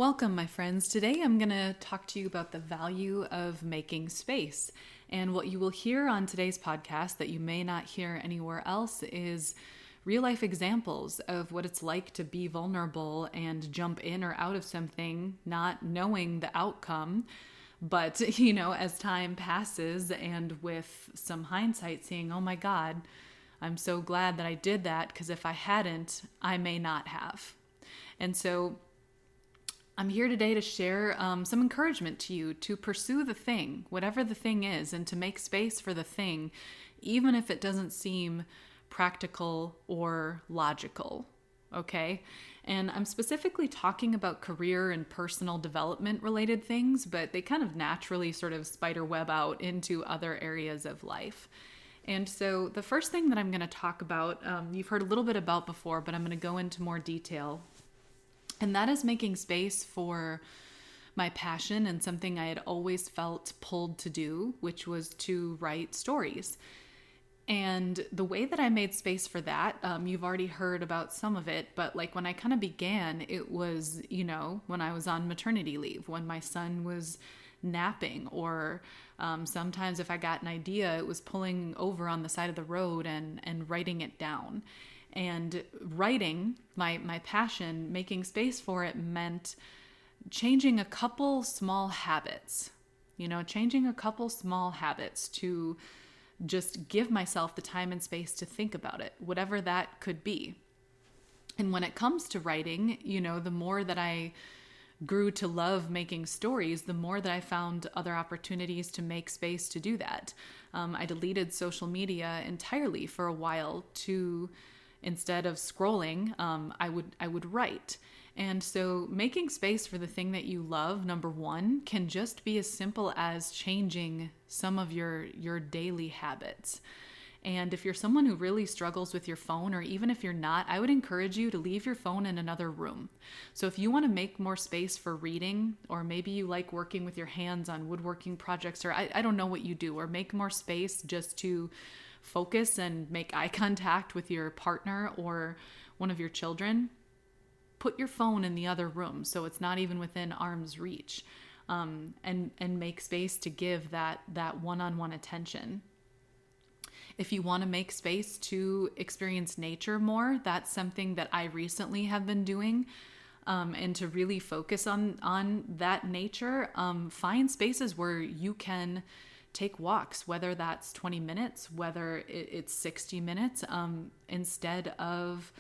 Welcome, my friends. Today I'm going to talk to you about the value of making space. And what you will hear on today's podcast that you may not hear anywhere else is real life examples of what it's like to be vulnerable and jump in or out of something, not knowing the outcome. But, as time passes and with some hindsight, seeing, oh my God, I'm so glad that I did that because if I hadn't, I may not have. And so I'm here today to share some encouragement to you to pursue the thing, whatever the thing is, and to make space for the thing, even if it doesn't seem practical or logical. Okay? And I'm specifically talking about career and personal development related things, but they kind of naturally sort of spider web out into other areas of life. And so the first thing that I'm going to talk about, you've heard a little bit about before, but I'm going to go into more detail. And that is making space for my passion and something I had always felt pulled to do, which was to write stories. And the way that I made space for that, you've already heard about some of it, but like when I kind of began, it was, when I was on maternity leave, when my son was napping, or sometimes if I got an idea, it was pulling over on the side of the road and writing it down. And writing, my passion, making space for it meant changing a couple small habits, to just give myself the time and space to think about it, whatever that could be. And when it comes to writing, the more that I grew to love making stories, the more that I found other opportunities to make space to do that. I deleted social media entirely for a while to... Instead of scrolling, I would write. And so making space for the thing that you love, number one, can just be as simple as changing some of your daily habits. And if you're someone who really struggles with your phone, or even if you're not, I would encourage you to leave your phone in another room. So if you want to make more space for reading, or maybe you like working with your hands on woodworking projects, or I don't know what you do, or make more space just to focus and make eye contact with your partner or one of your children, put your phone in the other room so it's not even within arm's reach, and make space to give that one-on-one attention. If you want to make space to experience nature more, that's something that I recently have been doing, and to really focus on that nature. Find spaces where you can take walks, whether that's 20 minutes, whether it's 60 minutes, instead of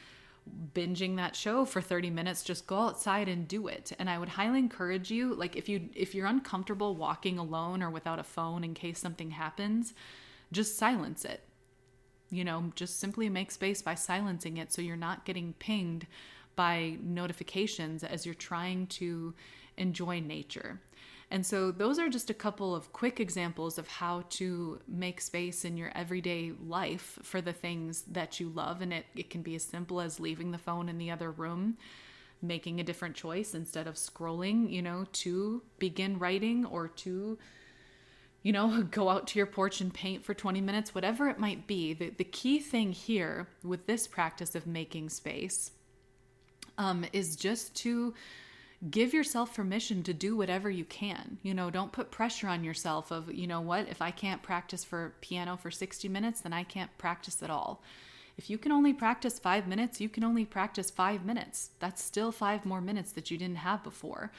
binging that show for 30 minutes, just go outside and do it. And I would highly encourage you, like if you're uncomfortable walking alone or without a phone in case something happens, just silence it. Just simply make space by silencing it so you're not getting pinged by notifications as you're trying to enjoy nature. And so those are just a couple of quick examples of how to make space in your everyday life for the things that you love. And it can be as simple as leaving the phone in the other room, making a different choice instead of scrolling, to begin writing, or to, go out to your porch and paint for 20 minutes, whatever it might be. The key thing here with this practice of making space is just to give yourself permission to do whatever you can. Don't put pressure on yourself of, if I can't practice for piano for 60 minutes, then I can't practice at all. If you can only practice 5 minutes, you can only practice 5 minutes. That's still 5 more minutes that you didn't have before.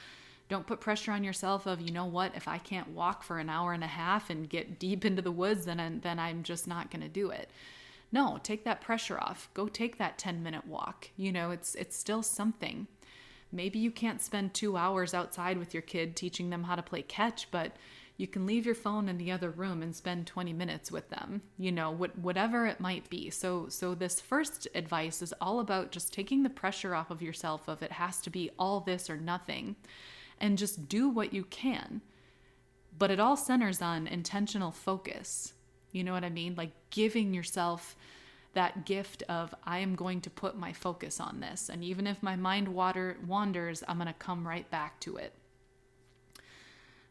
Don't put pressure on yourself of, if I can't walk for an hour and a half and get deep into the woods, then I'm just not going to do it. No, take that pressure off. Go take that 10-minute walk. It's still something. Maybe you can't spend 2 hours outside with your kid teaching them how to play catch, but you can leave your phone in the other room and spend 20 minutes with them, whatever it might be. So this first advice is all about just taking the pressure off of yourself of it has to be all this or nothing, and just do what you can. But it all centers on intentional focus. You know what I mean? Like giving yourself that gift of, I am going to put my focus on this. And even if my mind wanders, I'm going to come right back to it.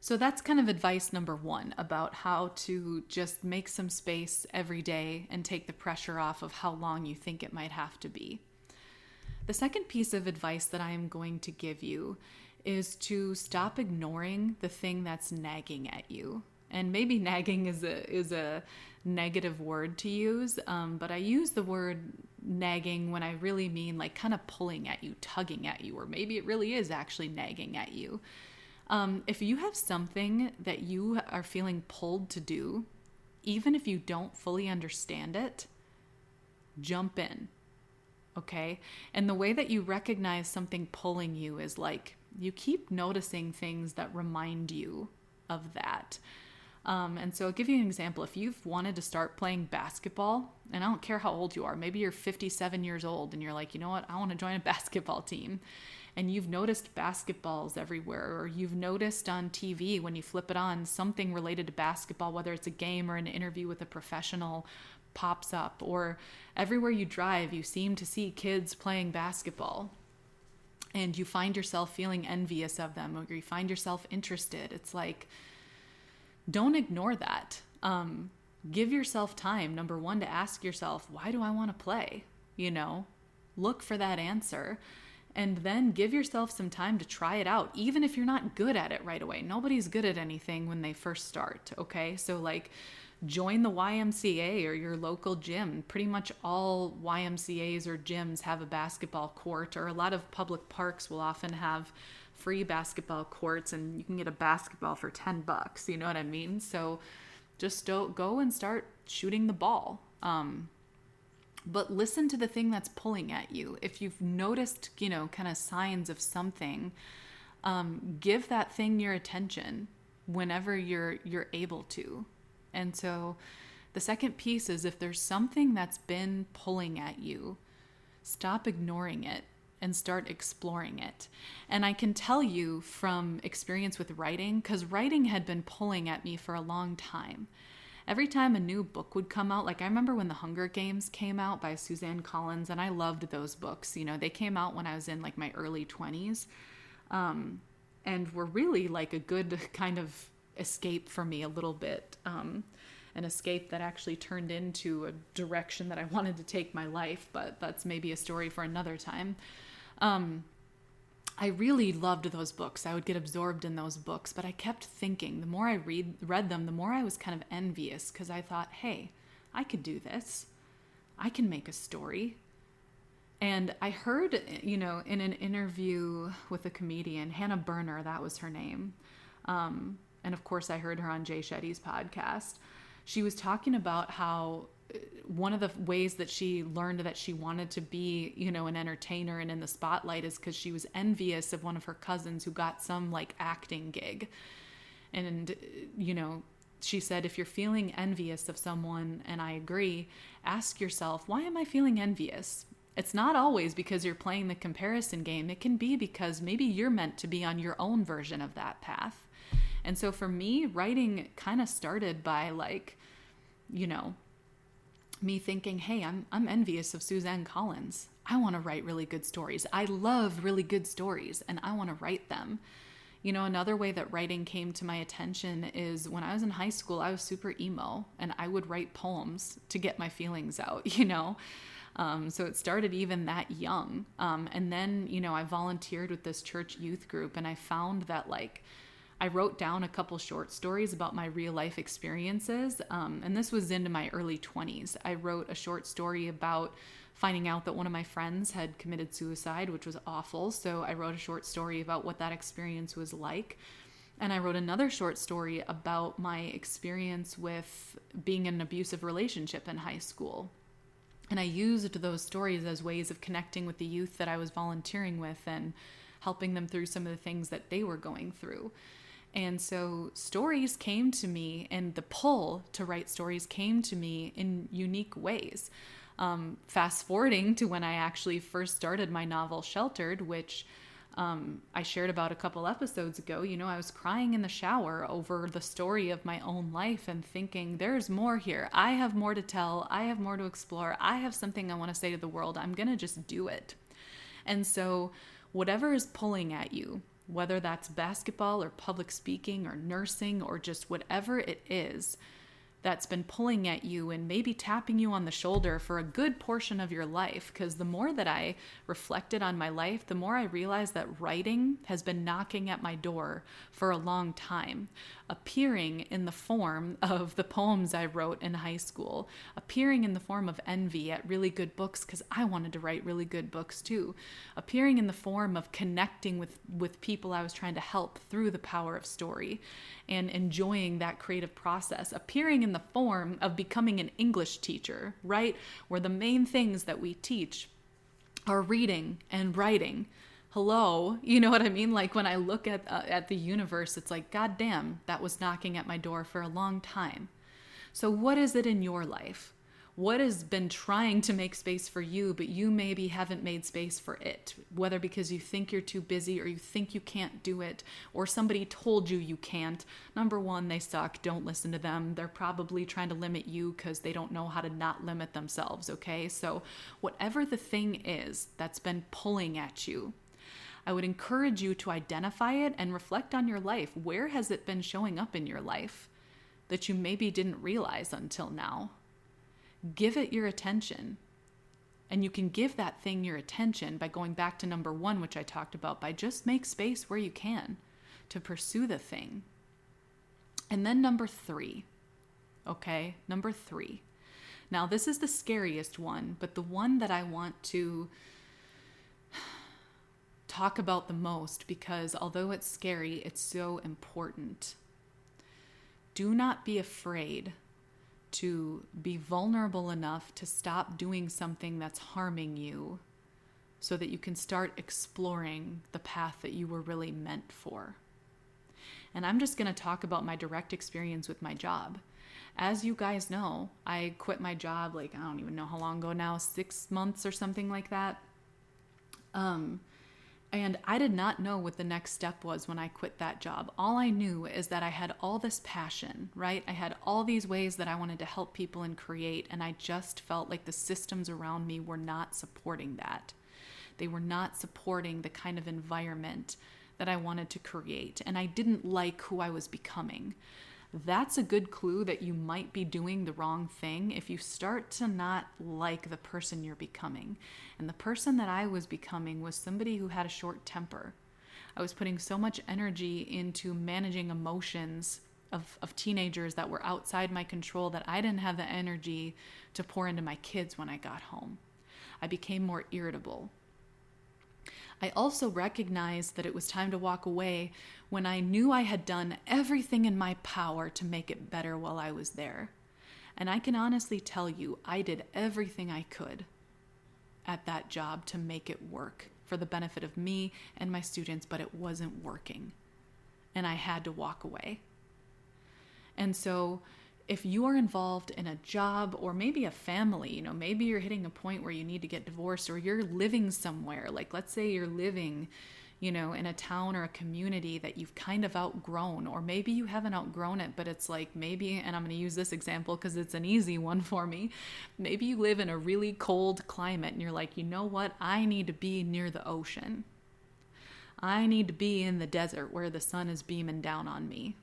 So that's kind of advice number one about how to just make some space every day and take the pressure off of how long you think it might have to be. The second piece of advice that I am going to give you is to stop ignoring the thing that's nagging at you. And maybe nagging is a negative word to use, but I use the word nagging when I really mean like kind of pulling at you, tugging at you, or maybe it really is actually nagging at you. If you have something that you are feeling pulled to do, even if you don't fully understand it, jump in, okay? And the way that you recognize something pulling you is like you keep noticing things that remind you of that. And so I'll give you an example. If you've wanted to start playing basketball, and I don't care how old you are, maybe you're 57 years old and you're like, you know what, I want to join a basketball team. And you've noticed basketballs everywhere, or you've noticed on TV when you flip it on, something related to basketball, whether it's a game or an interview with a professional pops up, or everywhere you drive, you seem to see kids playing basketball. And you find yourself feeling envious of them, or you find yourself interested. It's like, don't ignore that. Give yourself time, number one, to ask yourself, why do I want to play? Look for that answer. And then give yourself some time to try it out, even if you're not good at it right away. Nobody's good at anything when they first start, okay? So like, join the YMCA or your local gym. Pretty much all YMCAs or gyms have a basketball court, or a lot of public parks will often have free basketball courts, and you can get a basketball for $10. You know what I mean? So just don't go and start shooting the ball. But listen to the thing that's pulling at you. If you've noticed, kind of signs of something, give that thing your attention whenever you're able to. And so the second piece is, if there's something that's been pulling at you, stop ignoring it and start exploring it. And I can tell you from experience with writing, because writing had been pulling at me for a long time. Every time a new book would come out, like I remember when The Hunger Games came out by Suzanne Collins, and I loved those books. They came out when I was in like my early 20s, and were really like a good kind of escape for me a little bit. An escape that actually turned into a direction that I wanted to take my life, but that's maybe a story for another time. I really loved those books. I would get absorbed in those books, but I kept thinking, the more I read them, the more I was kind of envious, because I thought, hey, I could do this. I can make a story. And I heard, in an interview with a comedian, Hannah Berner, that was her name. And of course I heard her on Jay Shetty's podcast. She was talking about how one of the ways that she learned that she wanted to be, an entertainer and in the spotlight is because she was envious of one of her cousins who got some like acting gig. And, she said, if you're feeling envious of someone, and I agree, ask yourself, why am I feeling envious? It's not always because you're playing the comparison game. It can be because maybe you're meant to be on your own version of that path. And so for me, writing kind of started by like, me thinking, hey, I'm envious of Suzanne Collins. I want to write really good stories. I love really good stories, and I want to write them. Another way that writing came to my attention is when I was in high school, I was super emo, and I would write poems to get my feelings out, So it started even that young. And then, I volunteered with this church youth group, and I found that like, I wrote down a couple short stories about my real life experiences. And this was into my early 20s. I wrote a short story about finding out that one of my friends had committed suicide, which was awful. So I wrote a short story about what that experience was like. And I wrote another short story about my experience with being in an abusive relationship in high school. And I used those stories as ways of connecting with the youth that I was volunteering with and helping them through some of the things that they were going through. And so stories came to me, and the pull to write stories came to me in unique ways. Fast forwarding to when I actually first started my novel Sheltered, which I shared about a couple episodes ago. I was crying in the shower over the story of my own life and thinking, there's more here. I have more to tell. I have more to explore. I have something I want to say to the world. I'm going to just do it. And so whatever is pulling at you, whether that's basketball or public speaking or nursing or just whatever it is, that's been pulling at you and maybe tapping you on the shoulder for a good portion of your life. Because the more that I reflected on my life, the more I realized that writing has been knocking at my door for a long time, appearing in the form of the poems I wrote in high school, appearing in the form of envy at really good books because I wanted to write really good books too, appearing in the form of connecting with people I was trying to help through the power of story and enjoying that creative process, appearing in the form of becoming an English teacher, right? Where the main things that we teach are reading and writing. Hello, you know what I mean? Like when I look at the universe, it's like, God damn, that was knocking at my door for a long time. So what is it in your life? What has been trying to make space for you, but you maybe haven't made space for it? Whether because you think you're too busy or you think you can't do it, or somebody told you you can't. Number one, they suck. Don't listen to them. They're probably trying to limit you because they don't know how to not limit themselves, okay? So whatever the thing is that's been pulling at you, I would encourage you to identify it and reflect on your life. Where has it been showing up in your life that you maybe didn't realize until now? Give it your attention. And you can give that thing your attention by going back to number one, which I talked about, by just make space where you can to pursue the thing. And then number three, okay? Number three. Now, this is the scariest one, but the one that I want to talk about the most because although it's scary, it's so important. Do not be afraid to be vulnerable enough to stop doing something that's harming you so that you can start exploring the path that you were really meant for. And I'm just going to talk about my direct experience with my job. As you guys know, I quit my job I don't even know how long ago now, 6 months or something like that. And I did not know what the next step was when I quit that job. All I knew is that I had all this passion, right? I had all these ways that I wanted to help people and create, and I just felt like the systems around me were not supporting that. They were not supporting the kind of environment that I wanted to create, and I didn't like who I was becoming. That's a good clue that you might be doing the wrong thing if you start to not like the person you're becoming. And the person that I was becoming was somebody who had a short temper. I was putting so much energy into managing emotions of teenagers that were outside my control that I didn't have the energy to pour into my kids when I got home. I became more irritable. I also recognized that it was time to walk away when I knew I had done everything in my power to make it better while I was there. And I can honestly tell you, I did everything I could at that job to make it work for the benefit of me and my students, but it wasn't working. And I had to walk away. And so if you are involved in a job or maybe a family, maybe you're hitting a point where you need to get divorced or you're living somewhere, like let's say you're living, in a town or a community that you've kind of outgrown, or maybe you haven't outgrown it, but it's like maybe, and I'm going to use this example because it's an easy one for me. Maybe you live in a really cold climate and you're like, you know what? I need to be near the ocean. I need to be in the desert where the sun is beaming down on me.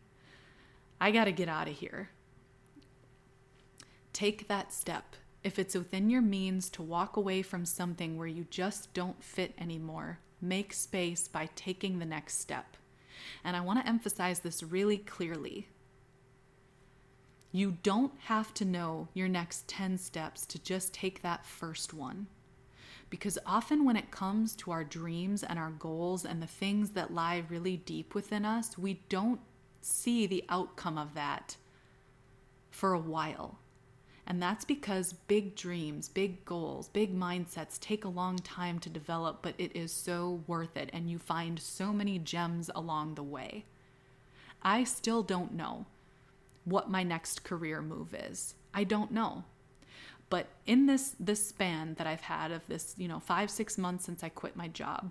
I got to get out of here. Take that step. If it's within your means to walk away from something where you just don't fit anymore, make space by taking the next step. And I want to emphasize this really clearly. You don't have to know your next 10 steps to just take that first one. Because often when it comes to our dreams and our goals and the things that lie really deep within us, we don't see the outcome of that for a while. And that's because big dreams, big goals, big mindsets take a long time to develop, but it is so worth it. And you find so many gems along the way. I still don't know what my next career move is. I don't know. But in this span that I've had of this, 5-6 months since I quit my job,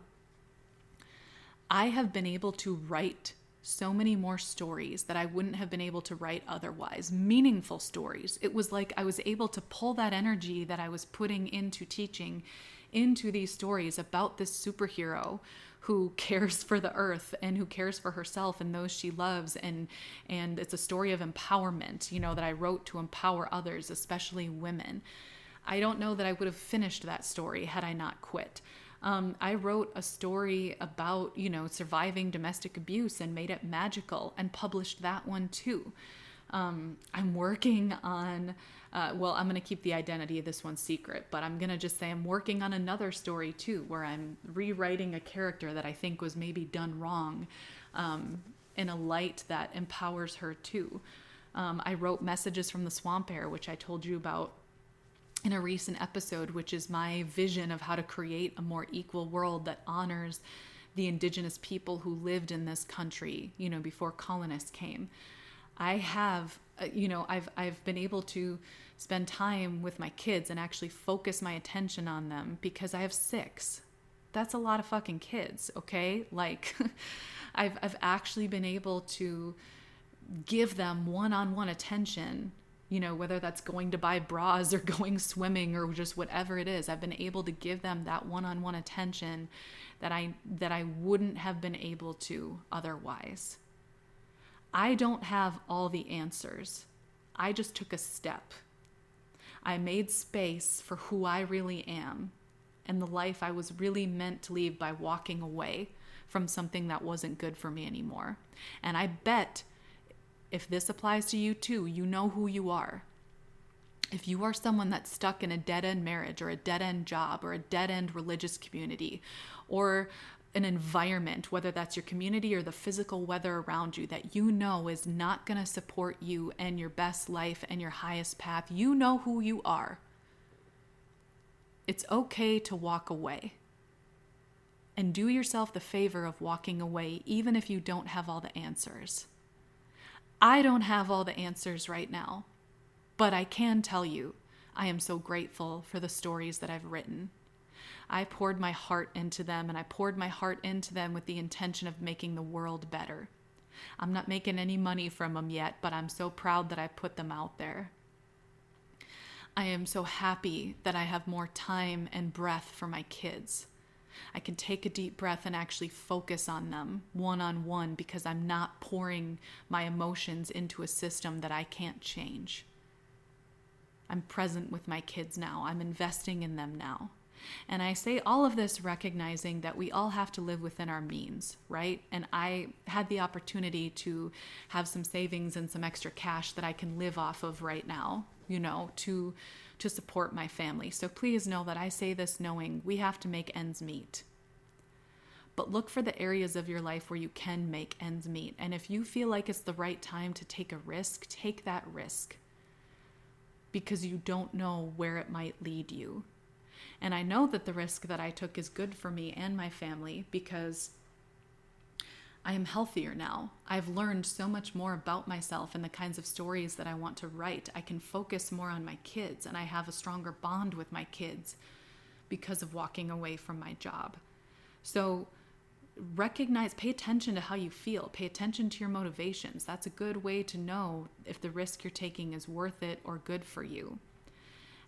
I have been able to write so many more stories that I wouldn't have been able to write otherwise. Meaningful stories. It was like I was able to pull that energy that I was putting into teaching into these stories about this superhero who cares for the earth and who cares for herself and those she loves. And it's a story of empowerment, that I wrote to empower others, especially women. I don't know that I would have finished that story had I not quit. I wrote a story about, surviving domestic abuse and made it magical and published that one too. I'm working on, I'm going to keep the identity of this one secret, but I'm going to just say I'm working on another story too, where I'm rewriting a character that I think was maybe done wrong, in a light that empowers her too. I wrote Messages from the Swamp Air, which I told you about in a recent episode, which is my vision of how to create a more equal world that honors the indigenous people who lived in this country, before colonists came. I have, I've been able to spend time with my kids and actually focus my attention on them because I have 6. That's a lot of fucking kids, okay? Like, I've actually been able to give them one-on-one attention, whether that's going to buy bras or going swimming or just whatever it is. I've been able to give them that one-on-one attention that I wouldn't have been able to otherwise. I don't have all the answers. I just took a step. I made space for who I really am and the life I was really meant to lead by walking away from something that wasn't good for me anymore. And I bet if this applies to you too, you know who you are. If you are someone that's stuck in a dead-end marriage or a dead-end job or a dead-end religious community or an environment, whether that's your community or the physical weather around you, that is not going to support you and your best life and your highest path, you know who you are. It's okay to walk away. And do yourself the favor of walking away, even if you don't have all the answers. I don't have all the answers right now, but I can tell you, I am so grateful for the stories that I've written. I poured my heart into them, and I poured my heart into them with the intention of making the world better. I'm not making any money from them yet, but I'm so proud that I put them out there. I am so happy that I have more time and breath for my kids. I can take a deep breath and actually focus on them one-on-one because I'm not pouring my emotions into a system that I can't change. I'm present with my kids now. I'm investing in them now. And I say all of this recognizing that we all have to live within our means, right? And I had the opportunity to have some savings and some extra cash that I can live off of right now, to support my family. So please know that I say this knowing we have to make ends meet. But look for the areas of your life where you can make ends meet. And if you feel like it's the right time to take a risk, take that risk. Because you don't know where it might lead you. And I know that the risk that I took is good for me and my family because I am healthier now. I've learned so much more about myself and the kinds of stories that I want to write. I can focus more on my kids, and I have a stronger bond with my kids because of walking away from my job. So pay attention to how you feel. Pay attention to your motivations. That's a good way to know if the risk you're taking is worth it or good for you.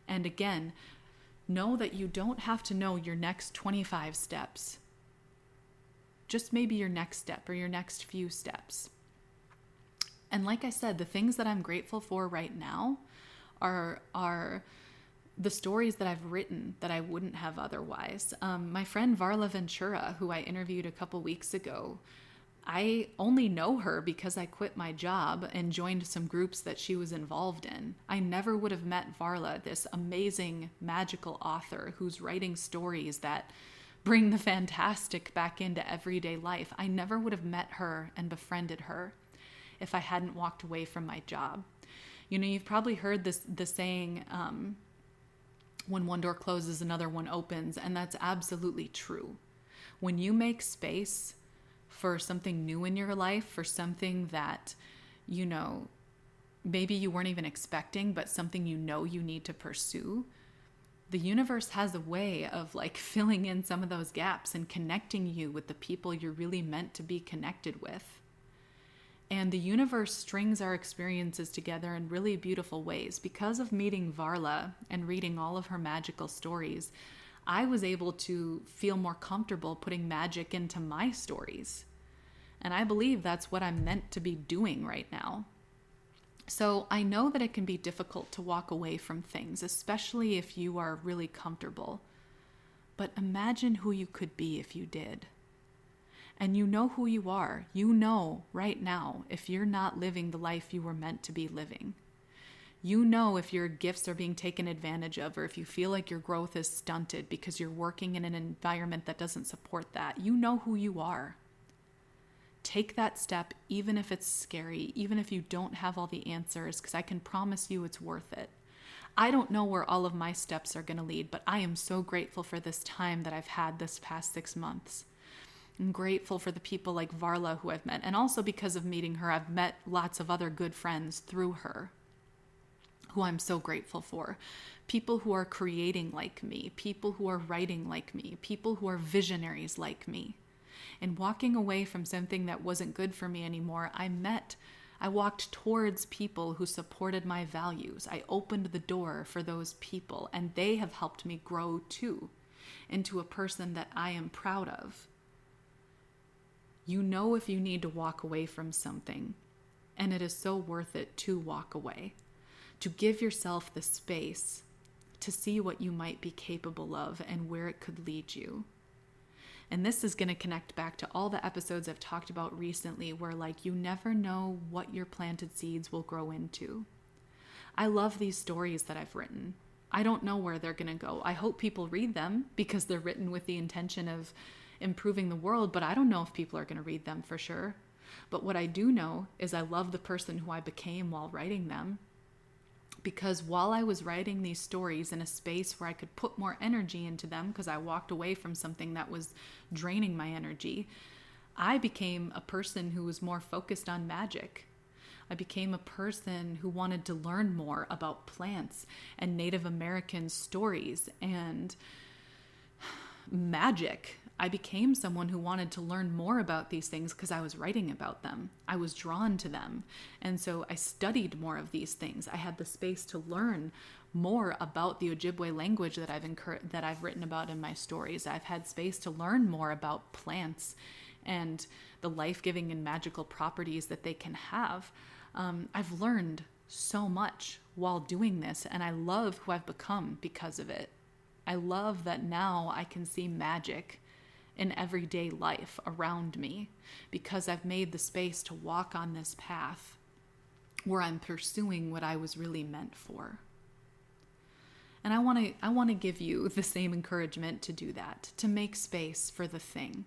And again, know that you don't have to know your next 25 steps. Just maybe your next step or your next few steps. And like I said, the things that I'm grateful for right now are the stories that I've written that I wouldn't have otherwise. My friend Varla Ventura, who I interviewed a couple weeks ago, I only know her because I quit my job and joined some groups that she was involved in. I never would have met Varla, this amazing, magical author who's writing stories that bring the fantastic back into everyday life. I never would have met her and befriended her if I hadn't walked away from my job. You've probably heard the saying, when one door closes, another one opens, and that's absolutely true. When you make space for something new in your life, for something that, maybe you weren't even expecting, but something you need to pursue, the universe has a way of filling in some of those gaps and connecting you with the people you're really meant to be connected with. And the universe strings our experiences together in really beautiful ways. Because of meeting Varla and reading all of her magical stories, I was able to feel more comfortable putting magic into my stories. And I believe that's what I'm meant to be doing right now. So I know that it can be difficult to walk away from things, especially if you are really comfortable. But imagine who you could be if you did. And you know who you are. You know right now if you're not living the life you were meant to be living. You know if your gifts are being taken advantage of, or if you feel like your growth is stunted because you're working in an environment that doesn't support that. You know who you are. Take that step, even if it's scary, even if you don't have all the answers, because I can promise you it's worth it. I don't know where all of my steps are going to lead, but I am so grateful for this time that I've had this past 6 months. I'm grateful for the people like Varla who I've met, and also because of meeting her, I've met lots of other good friends through her, who I'm so grateful for. People who are creating like me, people who are writing like me, people who are visionaries like me. And walking away from something that wasn't good for me anymore, I walked towards people who supported my values. I opened the door for those people, and they have helped me grow too into a person that I am proud of. You know if you need to walk away from something, and it is so worth it to walk away, to give yourself the space to see what you might be capable of and where it could lead you. And this is going to connect back to all the episodes I've talked about recently where you never know what your planted seeds will grow into. I love these stories that I've written. I don't know where they're going to go. I hope people read them because they're written with the intention of improving the world, but I don't know if people are going to read them for sure. But what I do know is I love the person who I became while writing them. Because while I was writing these stories in a space where I could put more energy into them, because I walked away from something that was draining my energy, I became a person who was more focused on magic. I became a person who wanted to learn more about plants and Native American stories and magic. I became someone who wanted to learn more about these things because I was writing about them. I was drawn to them. And so I studied more of these things. I had the space to learn more about the Ojibwe language that I've written about in my stories. I've had space to learn more about plants and the life-giving and magical properties that they can have. I've learned so much while doing this, and I love who I've become because of it. I love that now I can see magic in everyday life around me because I've made the space to walk on this path where I'm pursuing what I was really meant for. And I want to give you the same encouragement to do that, to make space for the thing.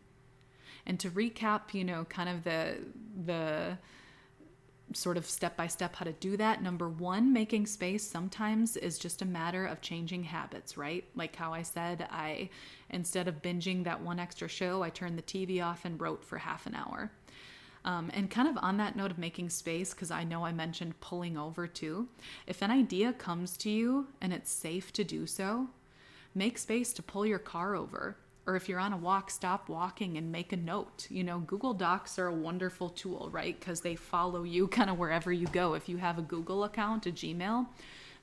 And to recap, kind of the sort of step-by-step how to do that. Number 1, making space sometimes is just a matter of changing habits, right? Like how I said, instead of binging that one extra show, I turned the TV off and wrote for half an hour. And kind of on that note of making space, because I know I mentioned pulling over too, if an idea comes to you and it's safe to do so, make space to pull your car over. Or if you're on a walk, stop walking and make a note. Google Docs are a wonderful tool, right? Because they follow you kind of wherever you go. If you have a Google account, a Gmail,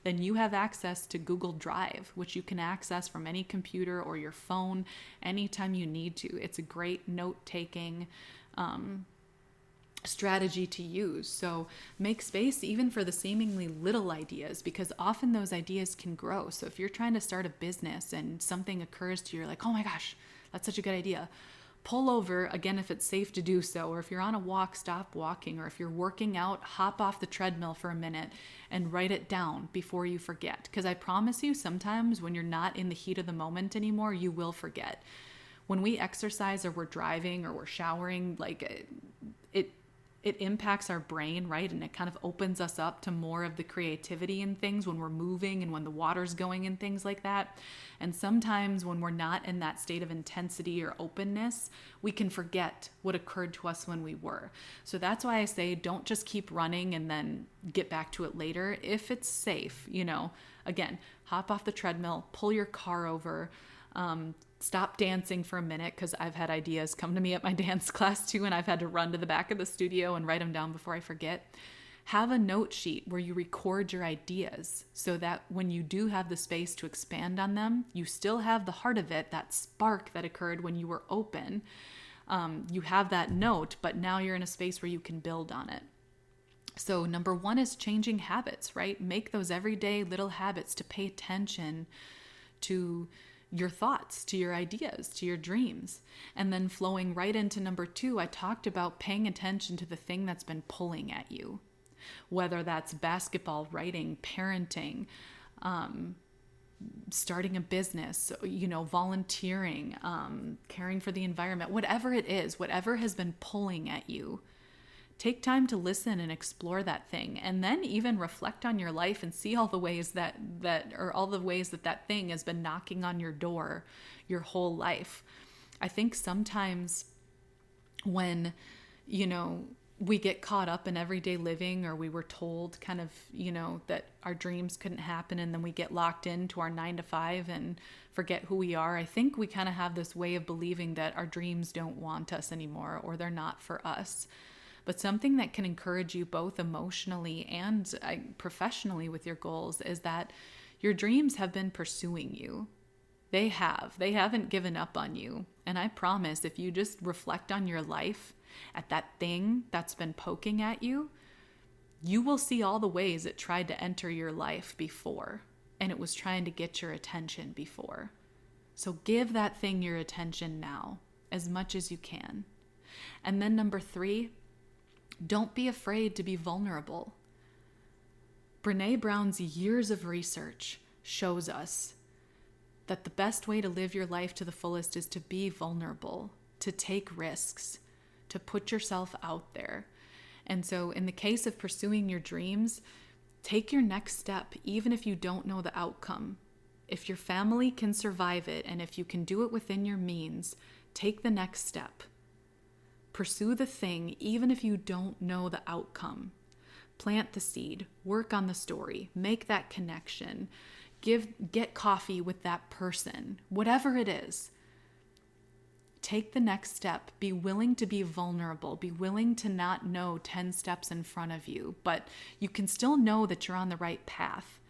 then you have access to Google Drive, which you can access from any computer or your phone anytime you need to. It's a great note-taking strategy to use. So make space even for the seemingly little ideas, because often those ideas can grow. So if you're trying to start a business and something occurs to you, you're like, oh my gosh, that's such a good idea. Pull over, again, if it's safe to do so, or if you're on a walk, stop walking, or if you're working out, hop off the treadmill for a minute and write it down before you forget. Because I promise you, sometimes when you're not in the heat of the moment anymore, you will forget. When we exercise or we're driving or we're showering, it impacts our brain, right? And it kind of opens us up to more of the creativity in things when we're moving and when the water's going and things like that. And sometimes when we're not in that state of intensity or openness, we can forget what occurred to us when we were. So that's why I say don't just keep running and then get back to it later. If it's safe, again, hop off the treadmill, pull your car over, stop dancing for a minute, because I've had ideas come to me at my dance class too, and I've had to run to the back of the studio and write them down before I forget. Have a note sheet where you record your ideas so that when you do have the space to expand on them, you still have the heart of it, that spark that occurred when you were open. You have that note, but now you're in a space where you can build on it. So number 1 is changing habits, right? Make those everyday little habits to pay attention to your thoughts, to your ideas, to your dreams. And then flowing right into number 2, I talked about paying attention to the thing that's been pulling at you. Whether that's basketball, writing, parenting, starting a business, volunteering, caring for the environment, whatever it is, whatever has been pulling at you, take time to listen and explore that thing, and then even reflect on your life and see all the ways that thing has been knocking on your door your whole life. I think sometimes when, we get caught up in everyday living, or we were told kind of, that our dreams couldn't happen, and then we get locked into our 9-to-5 and forget who we are. I think we kind of have this way of believing that our dreams don't want us anymore, or they're not for us. But something that can encourage you both emotionally and professionally with your goals is that your dreams have been pursuing you. They haven't given up on you. And I promise, if you just reflect on your life, at that thing that's been poking at you, you will see all the ways it tried to enter your life before, and it was trying to get your attention before. So give that thing your attention now, as much as you can. And then number 3, don't be afraid to be vulnerable. Brené Brown's years of research shows us that the best way to live your life to the fullest is to be vulnerable, to take risks, to put yourself out there. And so in the case of pursuing your dreams, take your next step, even if you don't know the outcome. If your family can survive it, and if you can do it within your means, take the next step. Pursue the thing, even if you don't know the outcome. Plant the seed, work on the story, make that connection, get coffee with that person, whatever it is. Take the next step. Be willing to be vulnerable. Be willing to not know 10 steps in front of you, but you can still know that you're on the right path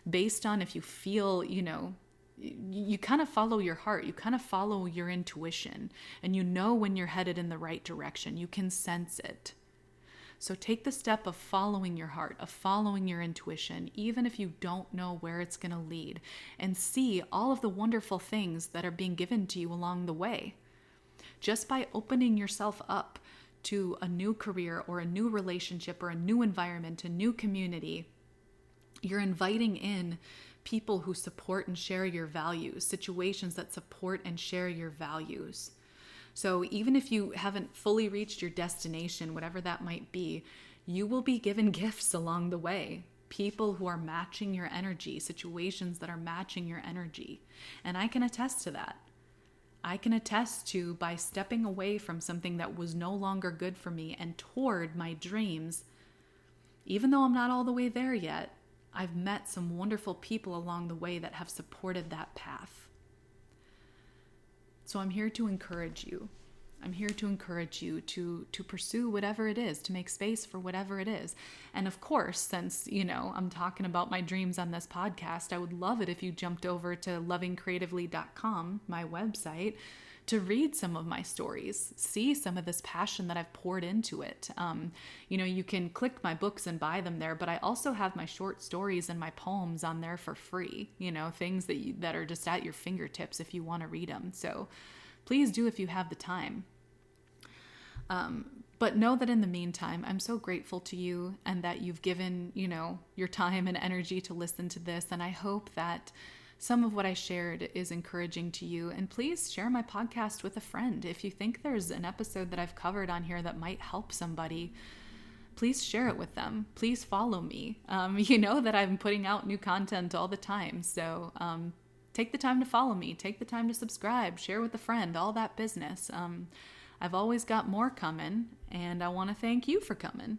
based on if you feel, you kind of follow your heart. You kind of follow your intuition, and you know when you're headed in the right direction. You can sense it. So take the step of following your heart, of following your intuition, even if you don't know where it's going to lead, and see all of the wonderful things that are being given to you along the way. Just by opening yourself up to a new career or a new relationship or a new environment, a new community, you're inviting in people who support and share your values, situations that support and share your values. So even if you haven't fully reached your destination, whatever that might be, you will be given gifts along the way. People who are matching your energy, situations that are matching your energy. And I can attest to that. I can attest to, by stepping away from something that was no longer good for me and toward my dreams, even though I'm not all the way there yet, I've met some wonderful people along the way that have supported that path. So I'm here to encourage you. I'm here to encourage you to pursue whatever it is, to make space for whatever it is. And of course, since, I'm talking about my dreams on this podcast, I would love it if you jumped over to lovingcreatively.com, my website, to read some of my stories, see some of this passion that I've poured into it. You can click my books and buy them there, but I also have my short stories and my poems on there for free, things that are just at your fingertips if you want to read them. So please do if you have the time. But know that in the meantime, I'm so grateful to you and that you've given, your time and energy to listen to this. And I hope that some of what I shared is encouraging to you. And please share my podcast with a friend. If you think there's an episode that I've covered on here that might help somebody, please share it with them. Please follow me. You know that I'm putting out new content all the time. So take the time to follow me. Take the time to subscribe. Share with a friend. All that business. I've always got more coming, and I want to thank you for coming.